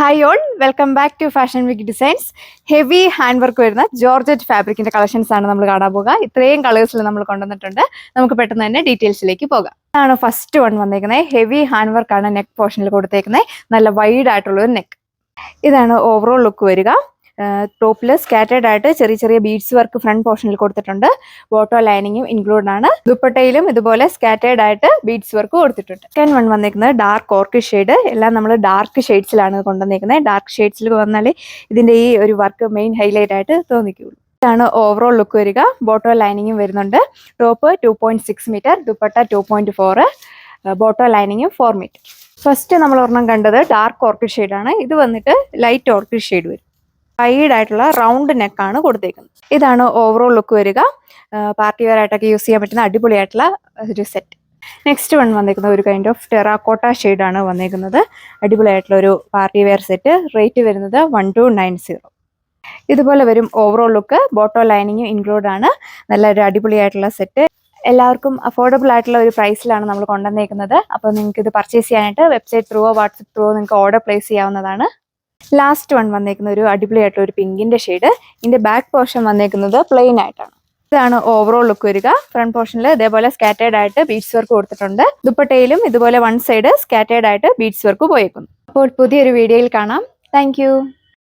Hi all, welcome back to fashion week designs. Heavy hand work വരുന്ന georgette ഫാബ്രിക്കിന്റെ collections ആണ് നമ്മൾ കാണാൻ പോകുക. ഇത്രയും കളേഴ്സിൽ നമ്മൾ കൊണ്ടുവന്നിട്ടുണ്ട്. നമുക്ക് പെട്ടെന്ന് തന്നെ ഡീറ്റെയിൽസിലേക്ക് പോകാം. ഇതാണ് ഫസ്റ്റ് വൺ വന്നേക്കുന്നത്. ഹെവി ഹാൻഡ് വർക്ക് ആണ് നെക്ക് പോർഷനിൽ കൊടുത്തേക്കുന്നത്. നല്ല വൈഡ് ആയിട്ടുള്ള ഒരു നെക്ക്. ഇതാണ് ഓവറോൾ ലുക്ക് വരിക. ടോപ്പിൽ സ്കാറ്റേഡ് ആയിട്ട് ചെറിയ ചെറിയ ബീഡ്സ് വർക്ക് ഫ്രണ്ട് പോർഷനിൽ കൊടുത്തിട്ടുണ്ട്. ബോട്ടോ ലൈനിങ്ങും ഇൻക്ലൂഡ് ആണ്. ദുപ്പട്ടയിലും ഇതുപോലെ സ്കാറ്റേഡ് ആയിട്ട് ബീഡ്സ് വർക്ക് കൊടുത്തിട്ടുണ്ട്. സെക്കൻഡ് വൺ വന്നിരിക്കുന്നത് ഡാർക്ക് ഓർക്ക് ഷെയ്ഡ്. എല്ലാം നമ്മൾ ഡാർക്ക് ഷെയ്ഡ്സിലാണ് കൊണ്ടുവന്നിരിക്കുന്നത്. ഡാർക്ക് ഷെയ്ഡ്സിൽ വന്നാൽ ഇതിന്റെ ഈ ഒരു വർക്ക് മെയിൻ ഹൈലൈറ്റ് ആയിട്ട് തോന്നിക്കുള്ളൂ. ഇതാണ് ഓവറോൾ ലുക്ക് വരിക. ബോട്ടോ ലൈനിങ്ങും വരുന്നുണ്ട്. ടോപ്പ് 2.6 മീറ്റർ, ദുപ്പട്ട 2.4, ബോട്ടോ ലൈനിങ്ങും 4 മീറ്റർ. ഫസ്റ്റ് നമ്മൾ ഒരെണ്ണം കണ്ടത് ഡാർക്ക് ഓർക്ക് ഷെയ്ഡാണ്. ഇത് വന്നിട്ട് ലൈറ്റ് ഓർക്ക് ഷെയ്ഡ് വരും. വൈഡ് ആയിട്ടുള്ള റൗണ്ട് നെക്കാണ് കൊടുത്തേക്കുന്നത്. ഇതാണ് ഓവറോൾ ലുക്ക് വരിക. പാർട്ടി വെയർ ആയിട്ടൊക്കെ യൂസ് ചെയ്യാൻ പറ്റുന്ന അടിപൊളിയായിട്ടുള്ള ഒരു സെറ്റ്. നെക്സ്റ്റ് വൺ വന്നേക്കുന്നത് ഒരു കൈൻഡ് ഓഫ് ടെറാക്കോട്ട ഷെയ്ഡാണ് വന്നേക്കുന്നത്. അടിപൊളിയായിട്ടുള്ള ഒരു പാർട്ടി വെയർ സെറ്റ്. റേറ്റ് വരുന്നത് 1290. ഇതുപോലെ വരും ഓവറോൾ ലുക്ക്. ബോട്ടോ ലൈനിങ്ങും ഇൻക്ലൂഡ് ആണ്. നല്ലൊരു അടിപൊളിയായിട്ടുള്ള സെറ്റ്. എല്ലാവർക്കും അഫോർഡബിൾ ആയിട്ടുള്ള ഒരു പ്രൈസിലാണ് നമ്മൾ കൊണ്ടുവന്നേക്കുന്നത്. അപ്പോൾ നിങ്ങൾക്ക് ഇത് പർച്ചേസ് ചെയ്യാനായിട്ട് വെബ്സൈറ്റ് ത്രൂവോ വാട്സപ്പ് ത്രൂവോ നിങ്ങൾക്ക് ഓർഡർ പ്ലേസ് ചെയ്യാവുന്നതാണ്. ലാസ്റ്റ് വൺ വന്നേക്കുന്ന ഒരു അടിപൊളിയായിട്ടുള്ള ഒരു പിങ്കിന്റെ ഷെയ്ഡ്. ഇതിന്റെ ബാക്ക് പോർഷൻ വന്നേക്കുന്നത് പ്ലെയിൻ ആയിട്ടാണ്. ഇതാണ് ഓവറോൾ ലുക്ക് വരിക. ഫ്രണ്ട് പോർഷനിൽ ഇതേപോലെ സ്കാറ്റേഡ് ആയിട്ട് ബീഡ്സ് വർക്ക് കൊടുത്തിട്ടുണ്ട്. ദുപ്പട്ടയിലും ഇതുപോലെ വൺ സൈഡ് സ്കാറ്റേഡ് ആയിട്ട് ബീഡ്സ് വർക്ക് പോയേക്കുന്നു. അപ്പോൾ പുതിയൊരു വീഡിയോയിൽ കാണാം. താങ്ക്